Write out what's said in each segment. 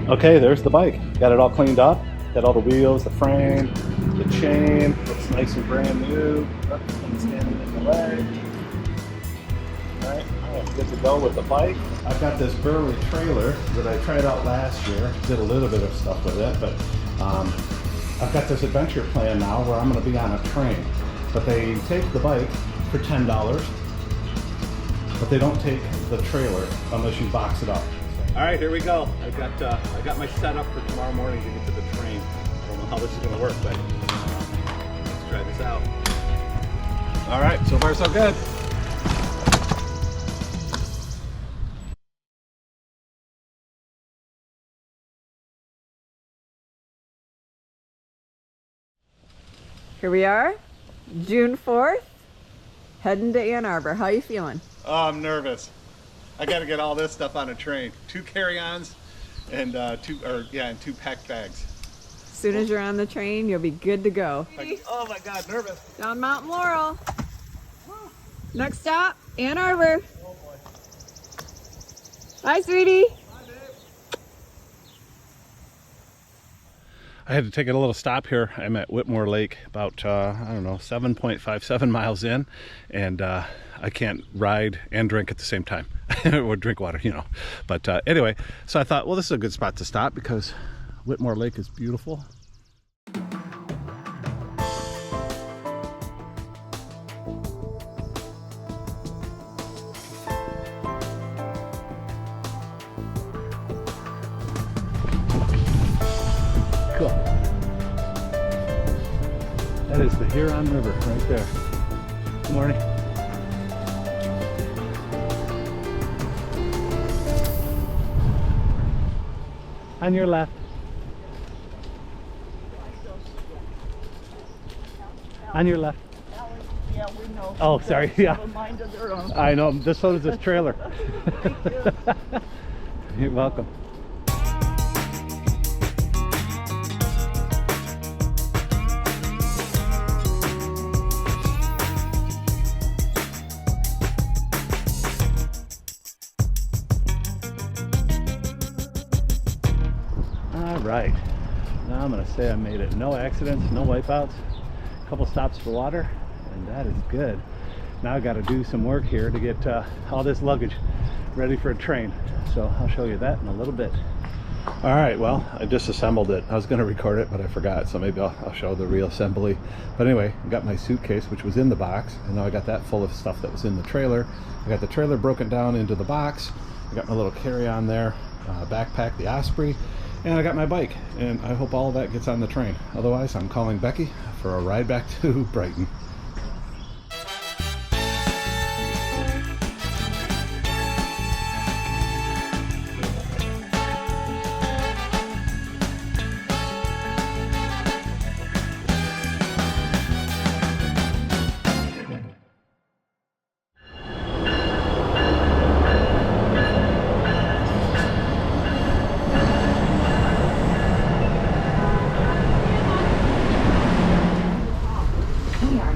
Okay, there's the bike. Got it all cleaned up. Got all the wheels, the frame, the chain. Looks nice and brand new. I'm standing in the leg. Alright, I'm good to go with the bike. I've got this Burley trailer that I tried out last year. Did a little bit of stuff with it, but I've got this adventure plan now where I'm going to be on a train. But they take the bike for $10, but they don't take the trailer unless you box it up. All right, here we go. I got my setup for tomorrow morning to get to the train. I don't know how this is going to work, but let's try this out. All right, so far so good. Here we are, June 4th, heading to Ann Arbor. How you feeling? Oh, I'm nervous. I got to get all this stuff on a train. 2 carry-ons and two packed bags. As soon as you're on the train, you'll be good to go. Oh my God, nervous. Down Mount Laurel. Next stop, Ann Arbor. Oh boy. Hi, sweetie. I had to take a little stop here. I'm at Whitmore Lake, about, I don't know, 7.57 miles in, and I can't ride and drink at the same time, or drink water, you know. But anyway, so I thought, well, this is a good spot to stop because Whitmore Lake is beautiful. Cool. That is the Huron River right there. Good morning. On your left. On your left. Yeah, we know. Oh, sorry. Yeah. A mind of their own. I know. This one is this trailer. You're welcome. All right, now I'm gonna say I made it. No accidents, no wipeouts, a couple stops for water, and that is good. Now I got to do some work here to get all this luggage ready for a train, so I'll show you that in a little bit. All right, well, I disassembled it. I was going to record it, but I forgot, so maybe I'll show the reassembly. But anyway, I got my suitcase, which was in the box, and now I got that full of stuff that was in the trailer. I got the trailer broken down into the box. I got my little carry-on there, backpack, the Osprey, and I got my bike, and I hope all of that gets on the train. Otherwise, I'm calling Becky for a ride back to Brighton. We are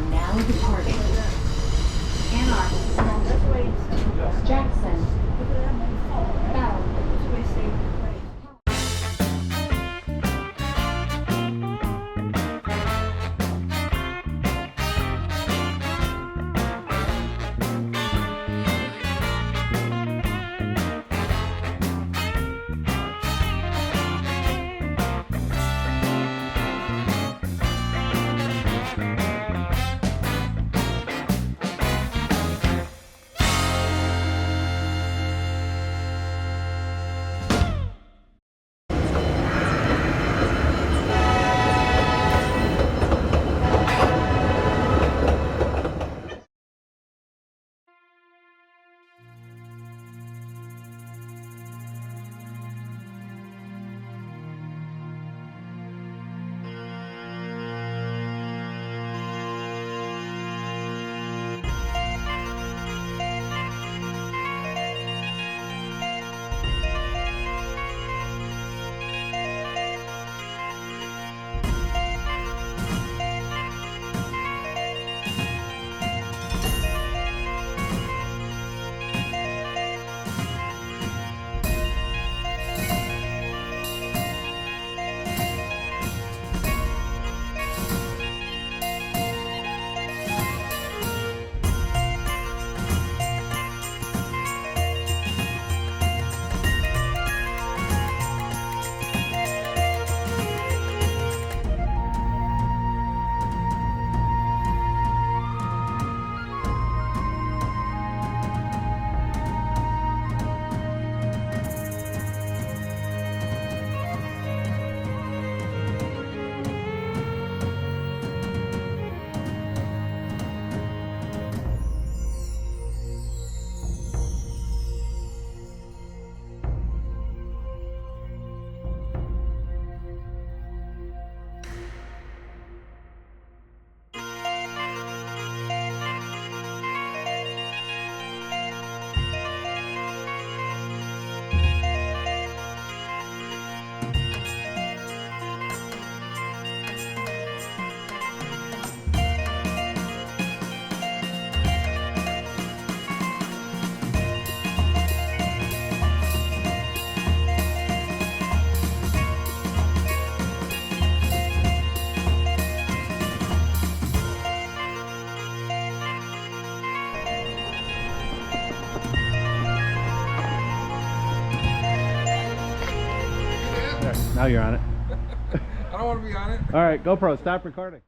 right, now you're on it. I don't want to be on it. All right, GoPro, stop recording.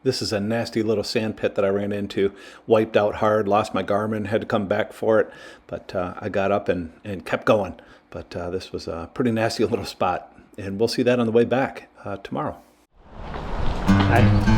This is a nasty little sand pit that I ran into, wiped out hard, lost my Garmin, had to come back for it, but I got up and kept going. But this was a pretty nasty little spot, and we'll see that on the way back tomorrow. Hi.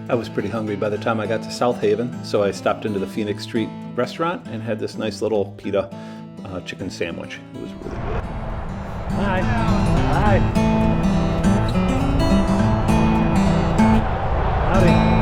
I was pretty hungry by the time I got to South Haven, so I stopped into the Phoenix Street restaurant and had this nice little pita chicken sandwich. It was really good. Hi. Hi. Howdy.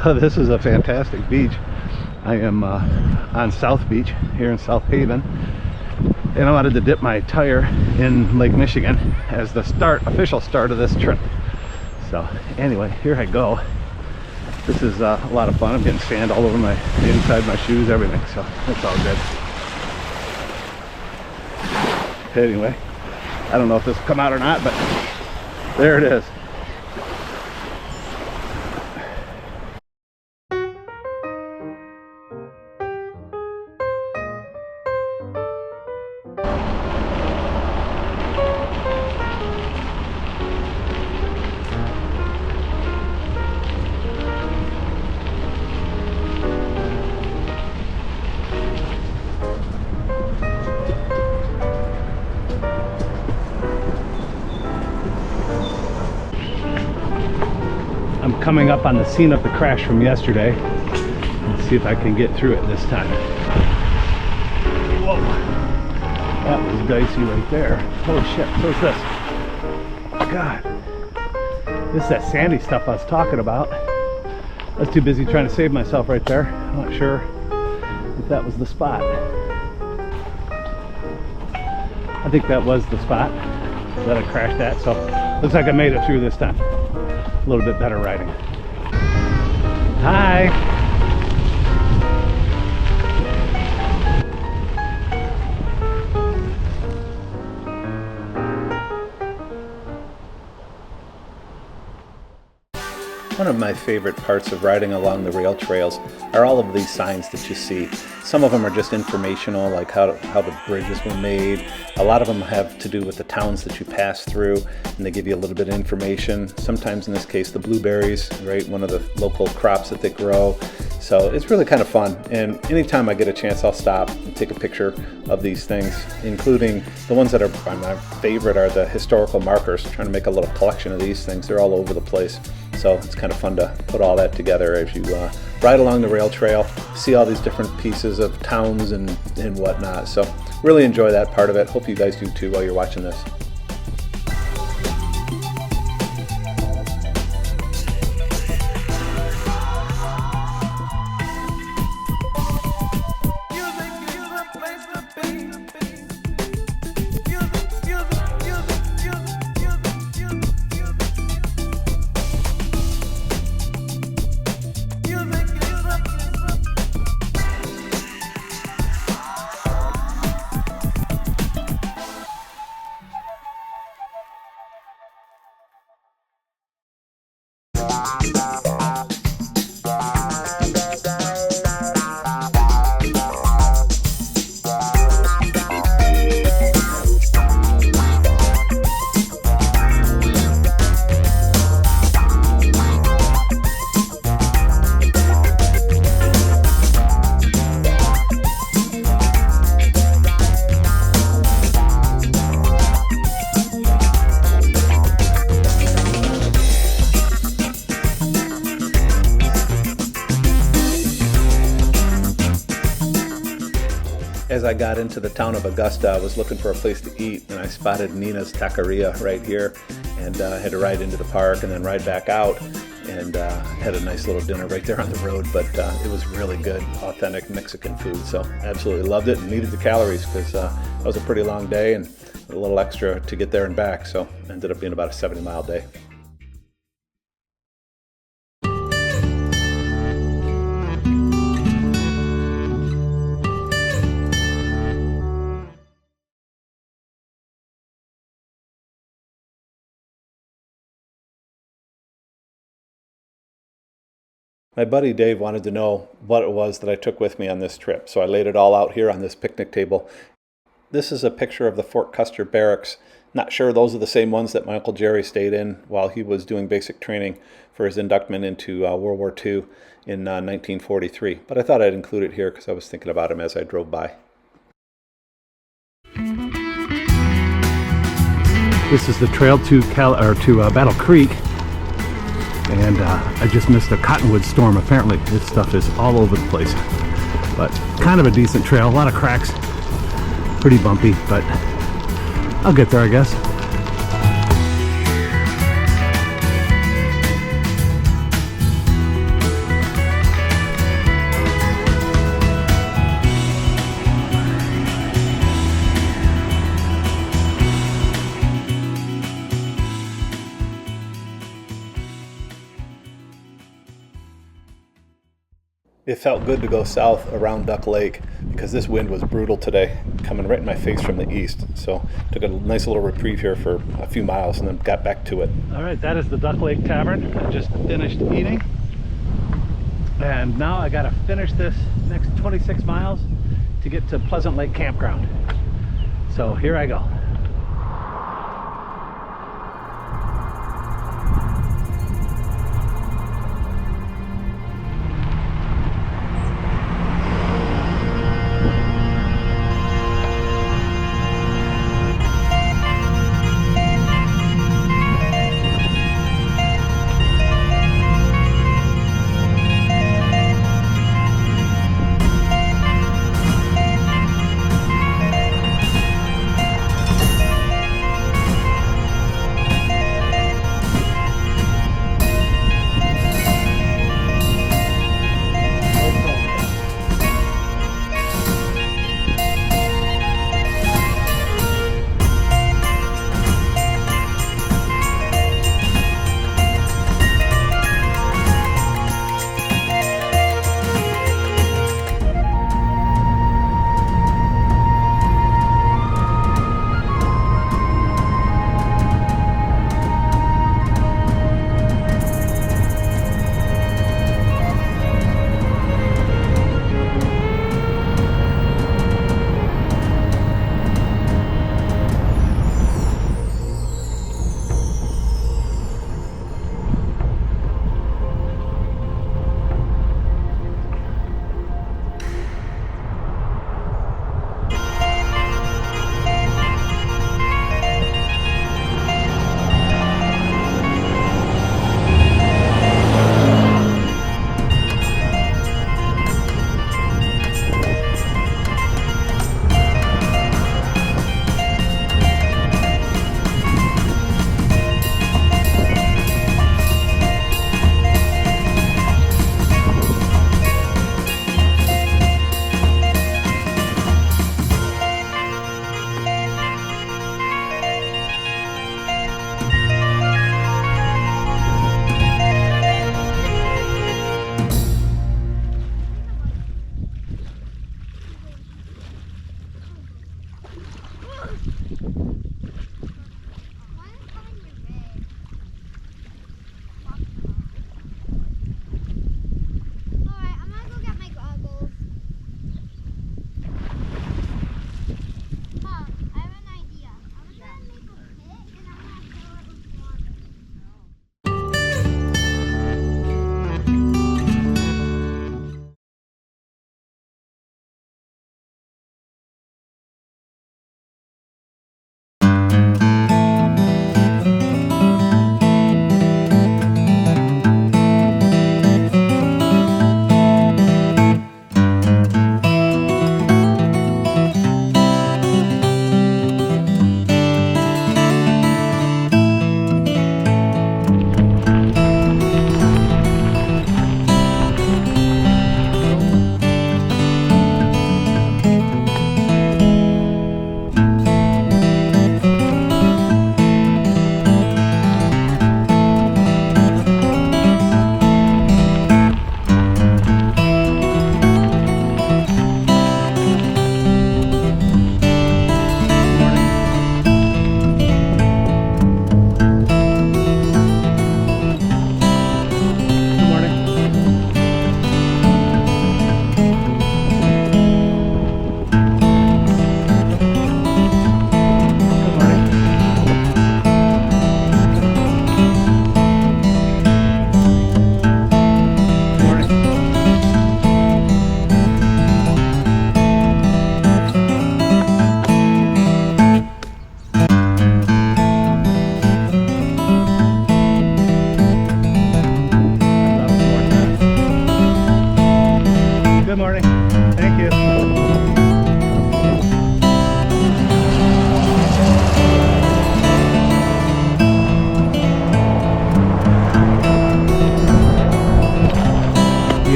This is a fantastic beach. I am on South Beach here in South Haven, and I wanted to dip my tire in Lake Michigan as the official start of this trip. So anyway, here I go. This is a lot of fun. I'm getting sand all over the inside of my shoes, everything, so that's all good. Anyway, I don't know if this will come out or not, but there it is. I'm coming up on the scene of the crash from yesterday. Let's see if I can get through it this time. Whoa, that was dicey right there. Holy shit, so is this. God, this is that sandy stuff I was talking about. I was too busy trying to save myself right there. I'm not sure if that was the spot. I think that was the spot that I crashed at, so looks like I made it through this time. A little bit better riding. Hi. One of my favorite parts of riding along the rail trails are all of these signs that you see. Some of them are just informational, like how the bridges were made. A lot of them have to do with the towns that you pass through, and they give you a little bit of information. Sometimes in this case, the blueberries, right? One of the local crops that they grow. So it's really kind of fun. And anytime I get a chance, I'll stop and take a picture of these things, including the ones that are my favorite are the historical markers. I'm trying to make a little collection of these things. They're all over the place. So it's kind of fun to put all that together as you ride along the rail trail, see all these different pieces of towns and whatnot. So really enjoy that part of it. Hope you guys do too while you're watching this. As I got into the town of Augusta, I was looking for a place to eat, and I spotted Nina's Taqueria right here, and had to ride into the park and then ride back out, and had a nice little dinner right there on the road. But it was really good, authentic Mexican food, so absolutely loved it and needed the calories because that was a pretty long day and a little extra to get there and back, so ended up being about a 70-mile day. My buddy Dave wanted to know what it was that I took with me on this trip, so I laid it all out here on this picnic table. This is a picture of the Fort Custer Barracks. Not sure those are the same ones that my Uncle Jerry stayed in while he was doing basic training for his inductment into World War II in 1943, but I thought I'd include it here because I was thinking about him as I drove by. This is the trail to Battle Creek. And I just missed a cottonwood storm. Apparently this stuff is all over the place, but kind of a decent trail. A lot of cracks, pretty bumpy, but I'll get there, I guess. It felt good to go south around Duck Lake because this wind was brutal today, coming right in my face from the east. So took a nice little reprieve here for a few miles and then got back to it. All right, that is the Duck Lake Tavern. I just finished eating. And now I gotta finish this next 26 miles to get to Pleasant Lake Campground. So here I go.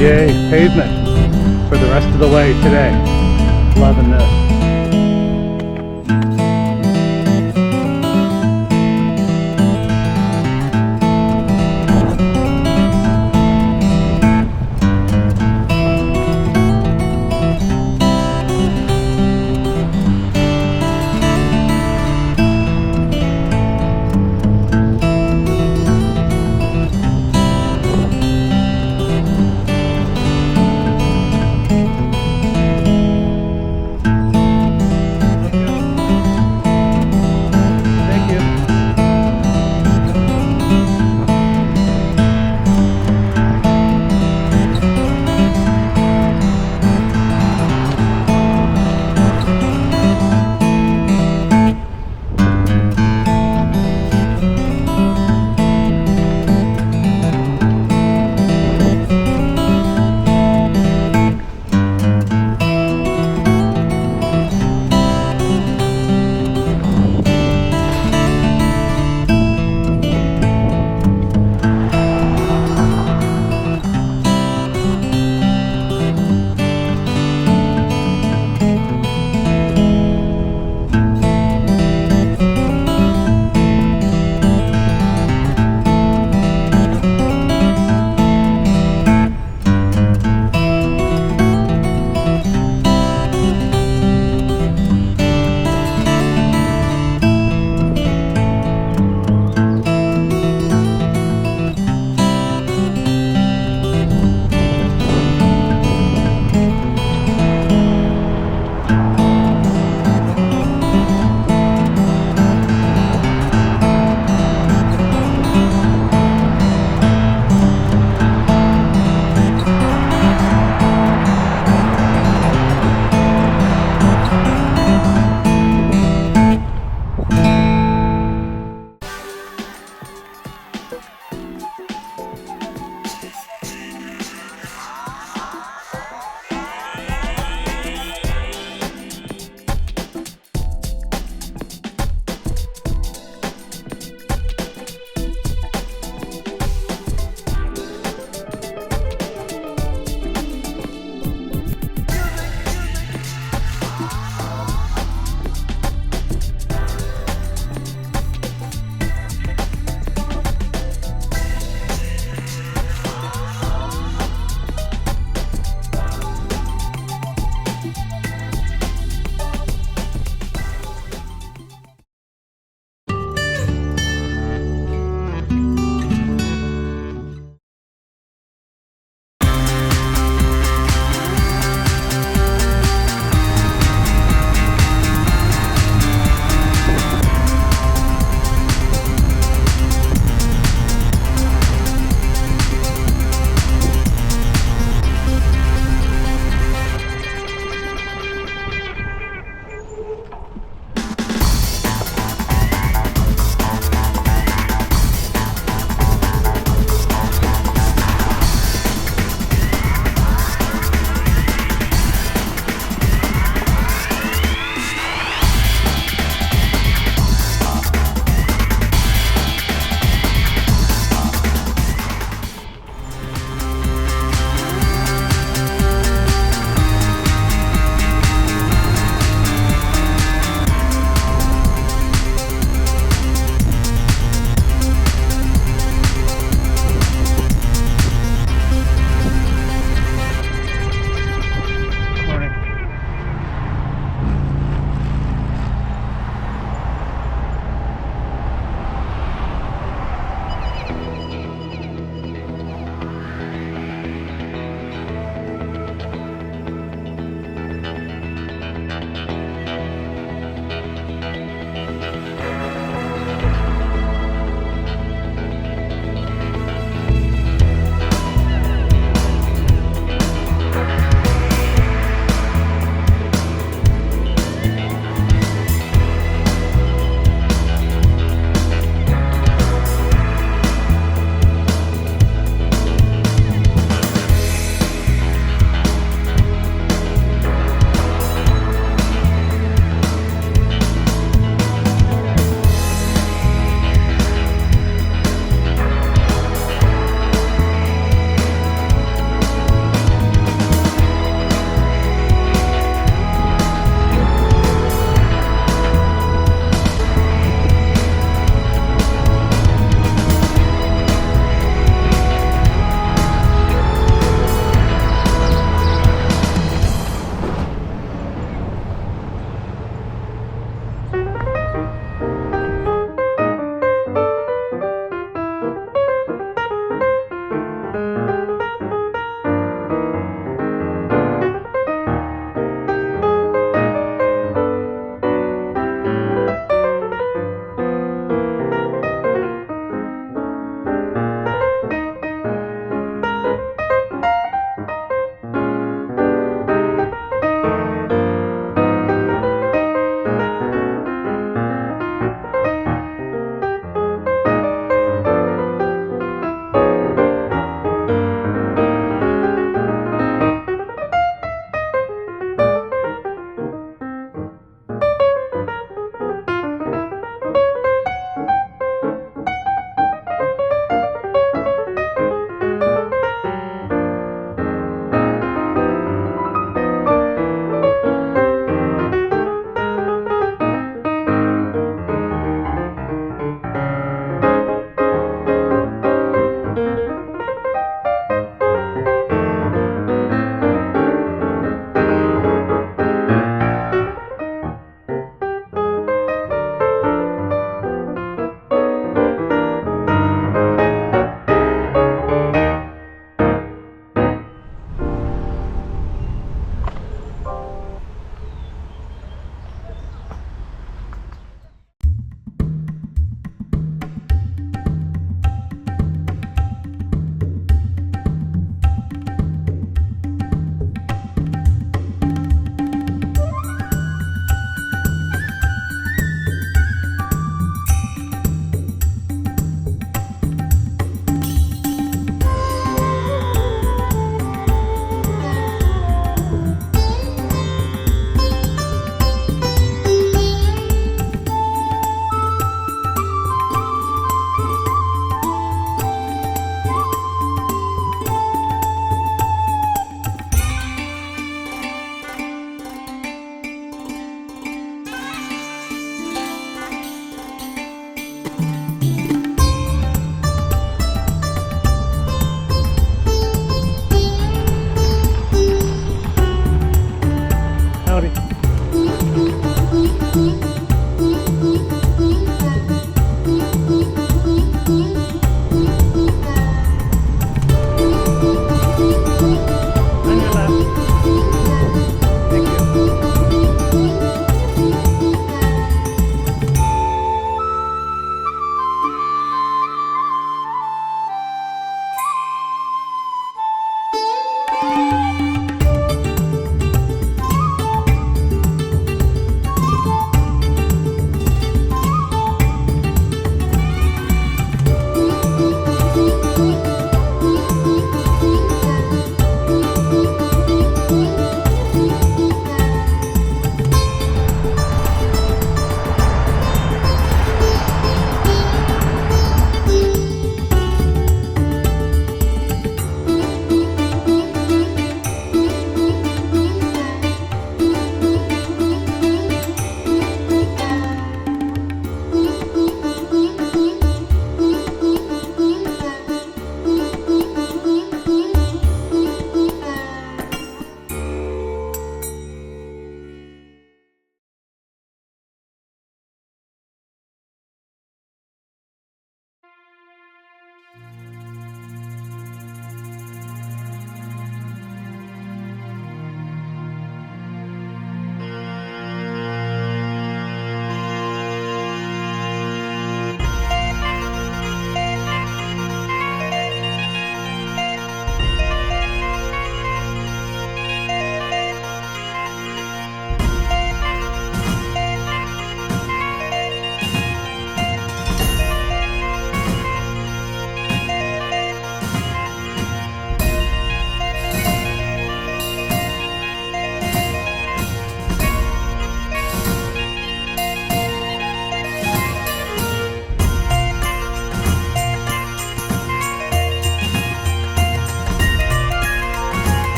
Yay, pavement for the rest of the way today. Loving this.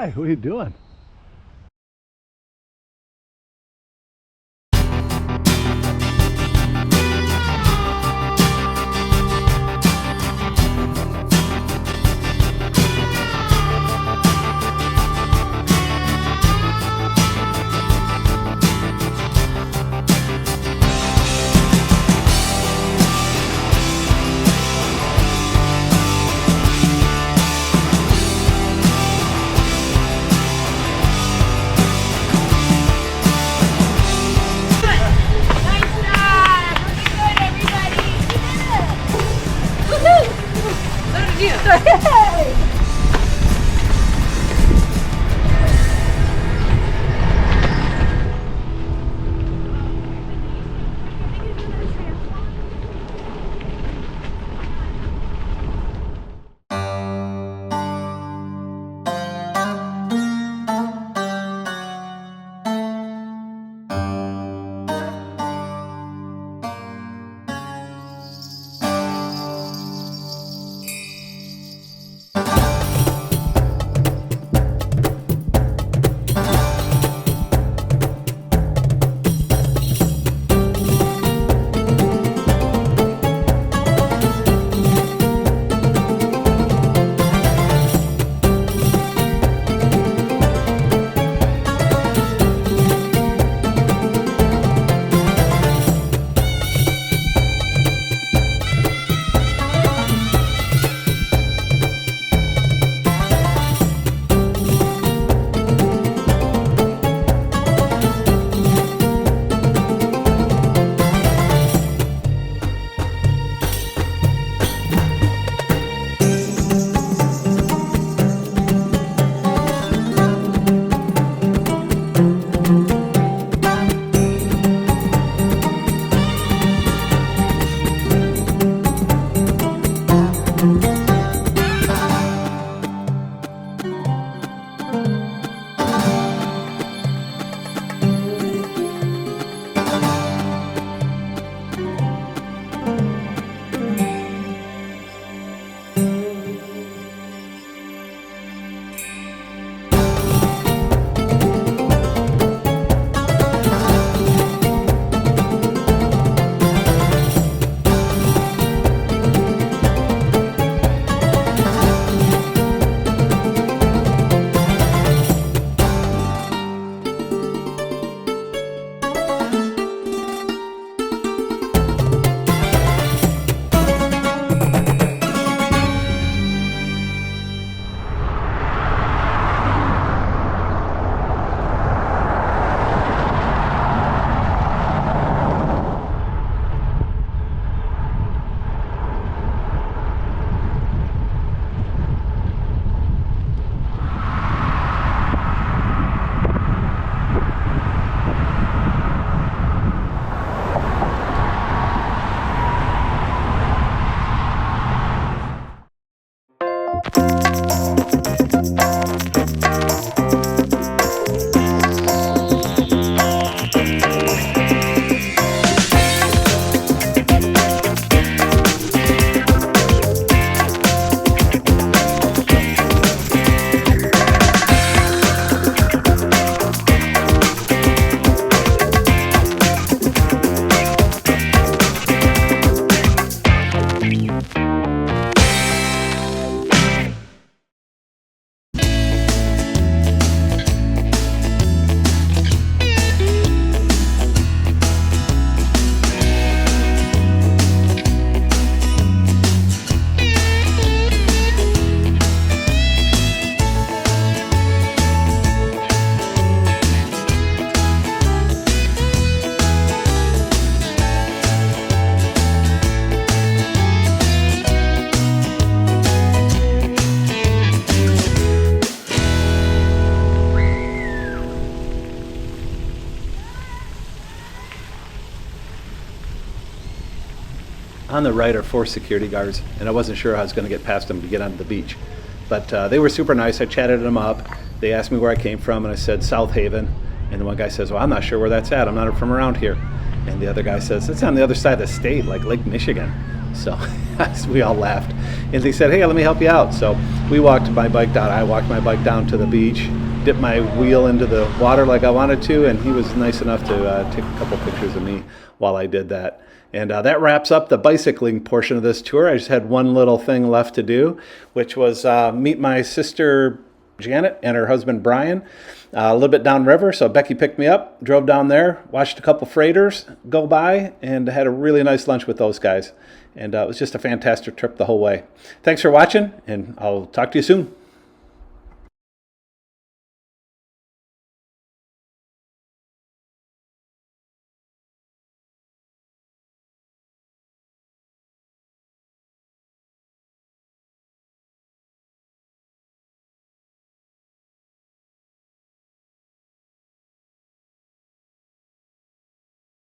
Hi, what are you doing? On the right are 4 security guards, and I wasn't sure I was going to get past them to get onto the beach. But they were super nice. I chatted them up. They asked me where I came from, and I said South Haven. And the one guy says, well, I'm not sure where that's at. I'm not from around here. And the other guy says, it's on the other side of the state, like Lake Michigan. So we all laughed. And they said, hey, let me help you out. So we walked my bike down. I walked my bike down to the beach, dipped my wheel into the water like I wanted to, and he was nice enough to take a couple pictures of me while I did that. And that wraps up the bicycling portion of this tour. I just had one little thing left to do, which was meet my sister Janet and her husband Brian a little bit downriver. So Becky picked me up, drove down there, watched a couple freighters go by, and had a really nice lunch with those guys. And it was just a fantastic trip the whole way. Thanks for watching, and I'll talk to you soon.